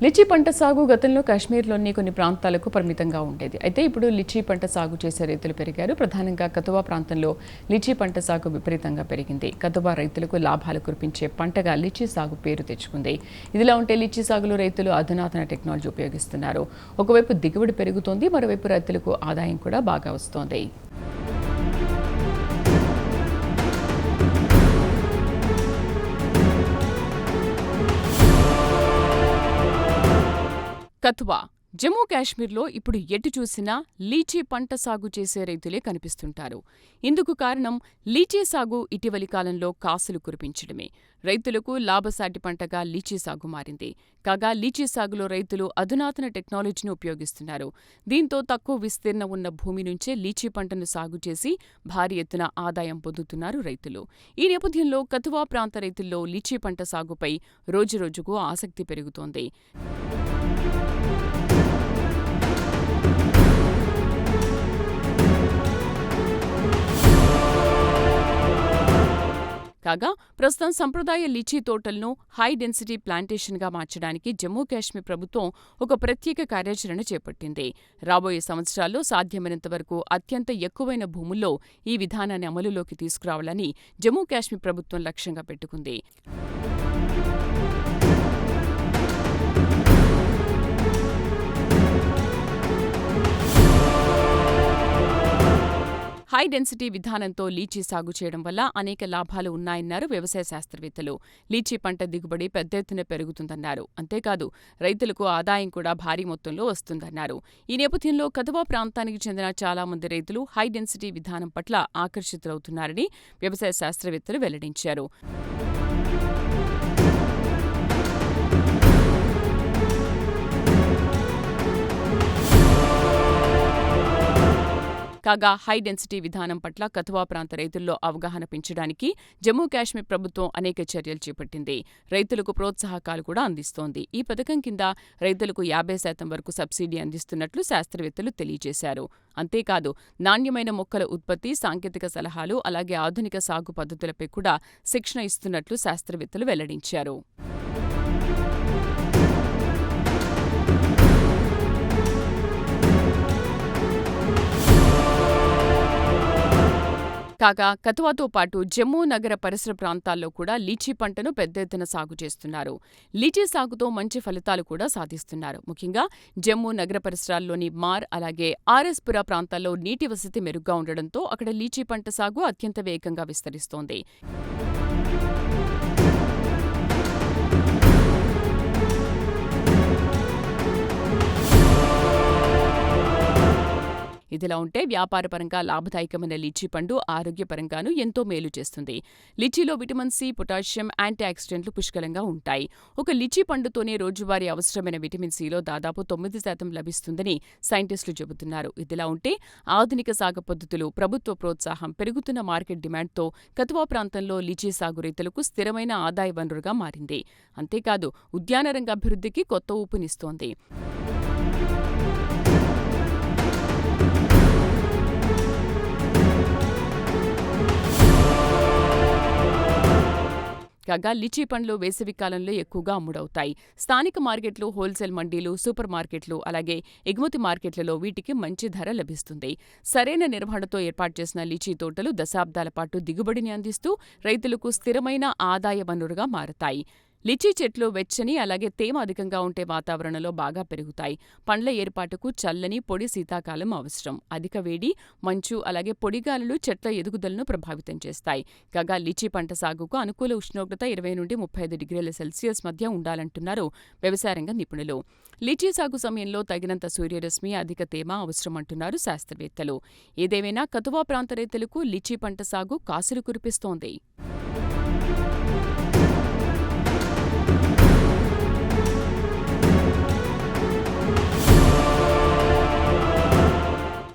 Lychee పంట సాగు గతంలో కాశ్మీర్లోని కొన్ని ప్రాంతాలకు పరిమితంగా ఉండేది. అయితే ఇప్పుడు లిచీ పంట సాగు చేసే రైతులు పెరిగారు. ప్రధానంగా కతువా ప్రాంతంలో లిచీ పంట సాగు విపరీతంగా పెరిగింది. కతువా రైతులకు లాభాలు కురిపించే పంటగా లిచీ సాగు పేరు తెచ్చుకుంది. ఇదిలా ఉంటే లిచీ సాగులో రైతులు అధునాతన టెక్నాలజీ ఉపయోగిస్తున్నారు. ఒకవైపు దిగుబడి పెరుగుతోంది, మరోవైపు రైతులకు ఆదాయం కూడా బాగా వస్తోంది. కతువా జమ్మూ కాశ్మీర్లో ఇప్పుడు ఎటు చూసినా లీచీ పంట సాగు చేసే రైతులే కనిపిస్తుంటారు. ఇందుకు కారణం లీచీ సాగు ఇటీవలి కాలంలో కాసులు కురిపించడమే. రైతులకు లాభసాటి పంటగా లీచీ సాగు మారింది. కాగా లీచీ సాగులో రైతులు అధునాతన టెక్నాలజీని ఉపయోగిస్తున్నారు. దీంతో తక్కువ విస్తీర్ణం ఉన్న భూమి నుంచే లీచీ పంటను సాగు చేసి భారీ ఎత్తున ఆదాయం పొందుతున్నారు రైతులు. ఈ నేపథ్యంలో కతువా ప్రాంత రైతుల్లో లీచీ పంట సాగుపై రోజురోజుకు ఆసక్తి పెరుగుతోంది. కాగా ప్రస్తుతం సంప్రదాయ లీచీ తోటలను హై డెన్సిటీ ప్లాంటేషన్గా మార్చడానికి జమ్మూ కాశ్మీర్ ప్రభుత్వం ఒక ప్రత్యేక కార్యాచరణ చేపట్టింది. రాబోయే సంవత్సరాల్లో సాధ్యమైనంత వరకు అత్యంత ఎక్కువైన భూముల్లో ఈ విధానాన్ని అమలులోకి తీసుకురావాలని జమ్మూ కాశ్మీర్ ప్రభుత్వం లక్ష్యంగా పెట్టుకుంది. హై డెన్సిటీ విధానంతో లీచీ సాగు చేయడం వల్ల అనేక లాభాలు ఉన్నాయన్నారు వ్యవసాయ శాస్త్రవేత్తలు. లీచీ పంట దిగుబడి పెద్ద ఎత్తున పెరుగుతుందన్నారు. అంతేకాదు రైతులకు ఆదాయం కూడా భారీ మొత్తంలో వస్తుందన్నారు. ఈ నేపథ్యంలో కతువా ప్రాంతానికి చెందిన చాలా మంది రైతులు హై డెన్సిటీ విధానం పట్ల ఆకర్షితులవుతున్నారని వ్యవసాయ శాస్త్రవేత్తలు వెల్లడించారు. కాగా హై డెన్సిటీ విధానం పట్ల కతువా ప్రాంత రైతుల్లో అవగాహన పెంచడానికి జమ్మూ కాశ్మీర్ ప్రభుత్వం అనేక చర్యలు చేపట్టింది. రైతులకు ప్రోత్సాహకాలు కూడా అందిస్తోంది. ఈ పథకం కింద రైతులకు 50% వరకు సబ్సిడీ అందిస్తున్నట్లు శాస్త్రవేత్తలు తెలియజేశారు. అంతేకాదు నాణ్యమైన మొక్కల ఉత్పత్తి, సాంకేతిక సలహాలు, అలాగే ఆధునిక సాగు పద్ధతులపై కూడా శిక్షణ ఇస్తున్నట్లు శాస్త్రవేత్తలు వెల్లడించారు. కాగా కతువాతో పాటు జమ్మూ నగర పరిసర ప్రాంతాల్లో కూడా లీచీ పంటను పెద్ద ఎత్తున సాగు చేస్తున్నారు. లీచీ సాగుతో మంచి ఫలితాలు కూడా సాధిస్తున్నారు. ముఖ్యంగా జమ్మూ నగర పరిసరాల్లోని మార్, అలాగే ఆర్ఎస్పురా ప్రాంతాల్లో నీటి వసతి మెరుగ్గా ఉండడంతో అక్కడ లీచీ పంట సాగు అత్యంత వేగంగా విస్తరిస్తోంది. ఇదిలా ఉంటే వ్యాపారపరంగా లాభదాయకమైన లీచీ పండు ఆరోగ్యపరంగానూ ఎంతో మేలు చేస్తుంది. లీచీలో విటమిన్ సి, పొటాషియం, యాంటీ ఆక్సిడెంట్లు పుష్కలంగా ఉంటాయి. ఒక లీచీ పండుతోనే రోజువారీ అవసరమైన విటమిన్ సిలో దాదాపు 9% లభిస్తుందని సైంటిస్టులు చెబుతున్నారు. ఇదిలా ఉంటే ఆధునిక సాగు పద్ధతులు, ప్రభుత్వ ప్రోత్సాహం, పెరుగుతున్న మార్కెట్ డిమాండ్తో కతువా ప్రాంతంలో లీచీ సాగు రైతులకు స్థిరమైన ఆదాయ వనరుగా మారింది. అంతేకాదు ఉద్యాన రంగ అభివృద్ధికి కొత్త ఊపునిస్తోంది. కాగా లీచీ పండ్లు వేసవికాలంలో ఎక్కువగా అమ్ముడవుతాయి. స్థానిక మార్కెట్లు, హోల్సేల్ మండీలు, సూపర్ మార్కెట్లు, అలాగే ఎగుమతి మార్కెట్లలో వీటికి మంచి ధర లభిస్తుంది. సరైన నిర్వహణతో ఏర్పాటు చేసిన లీచీ తోటలు దశాబ్దాల పాటు దిగుబడిని అందిస్తూ రైతులకు స్థిరమైన ఆదాయ వనరుగా మారతాయి. లిచీ చెట్లు వెచ్చని, అలాగే తేమ అధికంగా ఉండే వాతావరణంలో బాగా పెరుగుతాయి. పండ్ల ఏర్పాటుకు చల్లని, పొడి శీతాకాలం అవసరం. అధిక వేడి, మంచు, అలాగే పొడిగాలులు చెట్ల ఎదుగుదలను ప్రభావితం చేస్తాయి. కాగా లీచీ పంట సాగుకు అనుకూల ఉష్ణోగ్రత 20 నుండి 35 డిగ్రీల సెల్సియస్ మధ్య ఉండాలంటున్నారు వ్యవసాయ రంగ నిపుణులు. లీచీ సాగు సమయంలో తగినంత సూర్యరశ్మి, అధిక తేమ అవసరమంటున్నారు శాస్త్రవేత్తలు. ఏదేమైనా కతువా ప్రాంత రైతులకు లీచీ పంట సాగు కాసులు కురిపిస్తోంది.